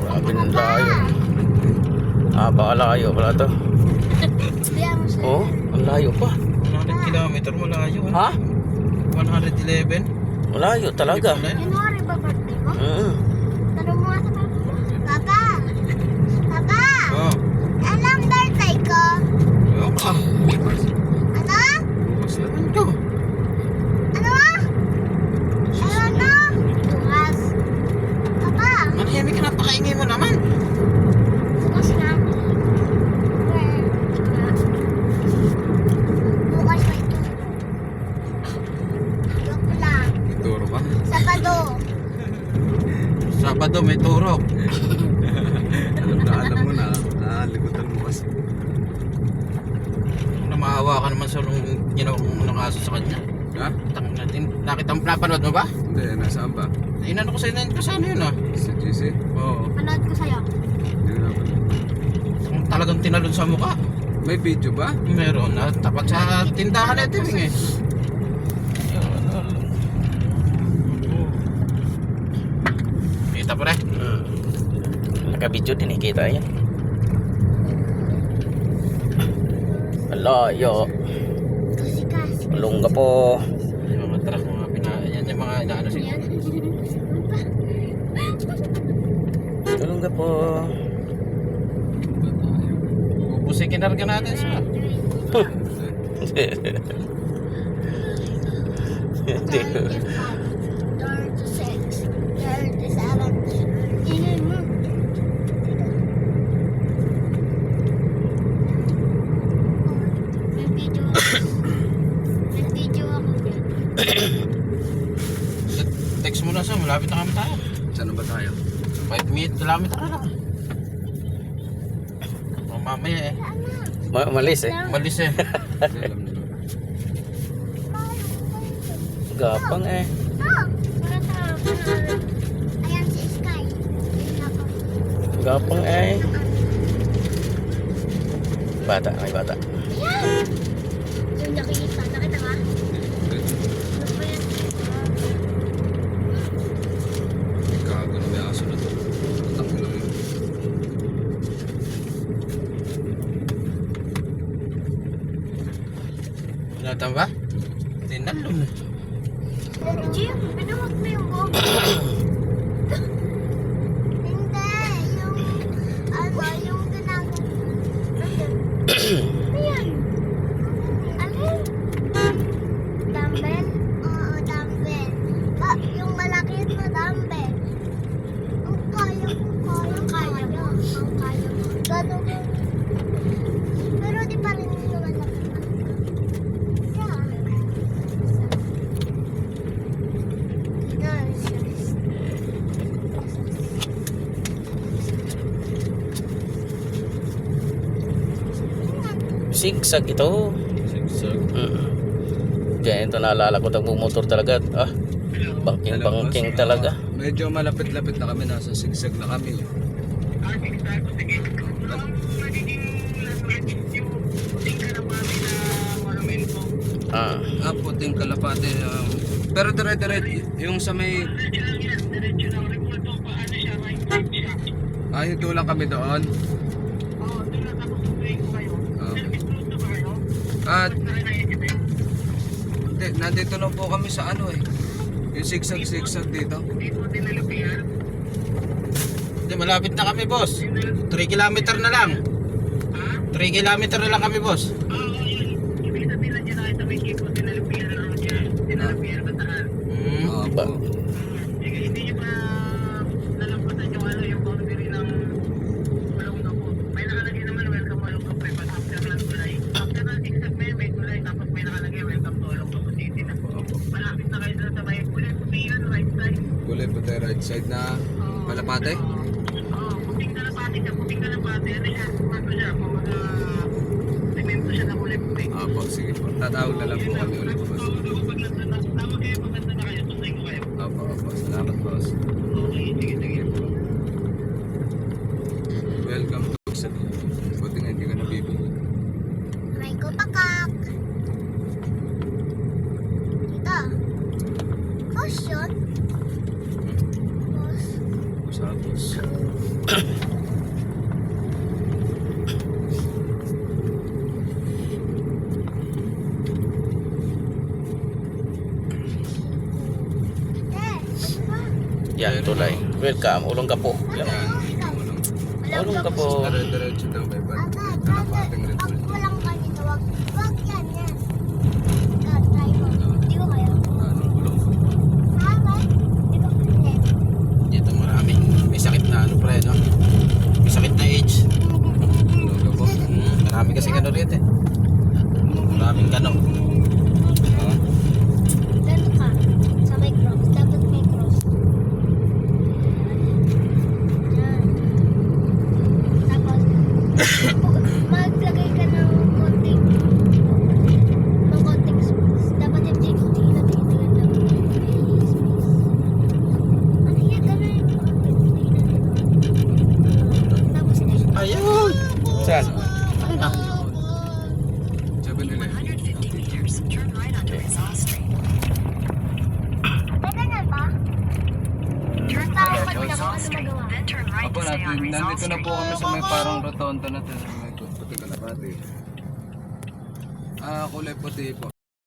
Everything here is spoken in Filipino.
Grabe ng layo. Baka layo pala to. Oh, ang layo pa. 100 kilometer malayo. Ha? 111. Malayo talaga. January ba birthday mo? Tanong mo nga sa papa mo. Papa! Papa! Oh. Alam birthday ko? Ano? Ano? Bukas naman to. Ano? Ano? Bukas. Papa! Manhiyami ka, napakaingay mo naman. Bukas na. Bukas pa ito. Joke lang. May turo ba? Sabado. Sabado may turo. Alam mo na, likutan mo kasi. Maawa ka naman sa nung ginawa kong nakaso sa kanya. Ha? Nakita mo, napanood mo ba? Hindi, nasaan ba? Inano ko sa inano ko sa ano yun ah. Si GC? Oo. Panood ko sa'yo. Hindi na ba? Kung talagang tinalon sa mukha. May video ba? Meron na. Tapat sa tindahan na ito eh. Kita pa rin. Naka-video din eh, kita yan. Malayo. Kasi. Malungga po. Yung mga truck, yan yung mga inaano siguro. Malungga po. Ubusin kinarga natin siya. Hindi. 36, 37. Ingay mo. May video ako. May video ako. Text mo na siya, malapit na kami tayo. Saan ba tayo? 5 kilometer na lang. O mamaya eh. Malis eh. Malis eh. Hindi, alam nila. Gapang eh. Wala tayo. Ayan si Sky. Ayun ako. Gapang eh. Bata, ay bata. Ayan! Yung nakikita. Nakita ka? Ano ba yan? Gago na may aso na to. Tatak na yun. Natan ba? Tinalon eh. Jim, pinuwag mo yung buhok. Hindi, yung yung ginagawa. Ayan. Alin? Dumbbell? Oo, dumbbell. Yung malaki na dumbbell. Ang kaya ko, kaya mo. Ang kaya mo. Gano'n mo. Pero di pa rin yung malaki. Sigsag ito. Sigsag. Diyan ito naalala ko tagmumotor talaga. Bangking talaga. Medyo malapit-lapit na kami. Nasa sigsag na kami. Puting kalapate. Pero dire-dire yung sa may... Hinto lang kami doon. At nandito lang po kami sa ano eh. Yung sigsag dito. Hindi, malapit na kami boss. 3 kilometer na lang. 3 kilometer na lang kami boss. Ba? Kulay po tayo right side na Malapate. Puting kalapate siya. Ano siya? Ano siya? Semento siya na kulay puti. Po, sige po. Tatawag na lang po kami ulit boss. Tama kayo, pagkanta na kayo. Tuntay ko kayo. Opo. Salamat boss. Okay, sige. Welcome to Sigsag. Buti nga hindi ka nabibili. May kutakak. Dito. Caution. Boss. Yan, tulay. Welcome. Ulong ka po. Yan. Ulong ka po. Dire-diretso daw may bag. Kalapating rin Pag po. walang kanina, wag yan. Try mo. Di ko kaya. Anong ulong? Tama? Di ko kaya. Dito maraming may sakit na ano pre, no? May sakit na age. Logo po. Marami kasi gano rito eh. Maraming gano. Ganun ka. Sa may cross. Dapat may cross. Yan. Tapos, maglagay ka ng konting space. Dapat yung JQT na tingnan lang. Ano yan? Ganun yung konting tapos, Ayun! Saan? Ayun ah. 7-Eleven. may ganyan ba? Basta pag magawa. Apo natin, nandito na po kami sa may parang rotonda na ito. May puti kalapati. Kulay puti po.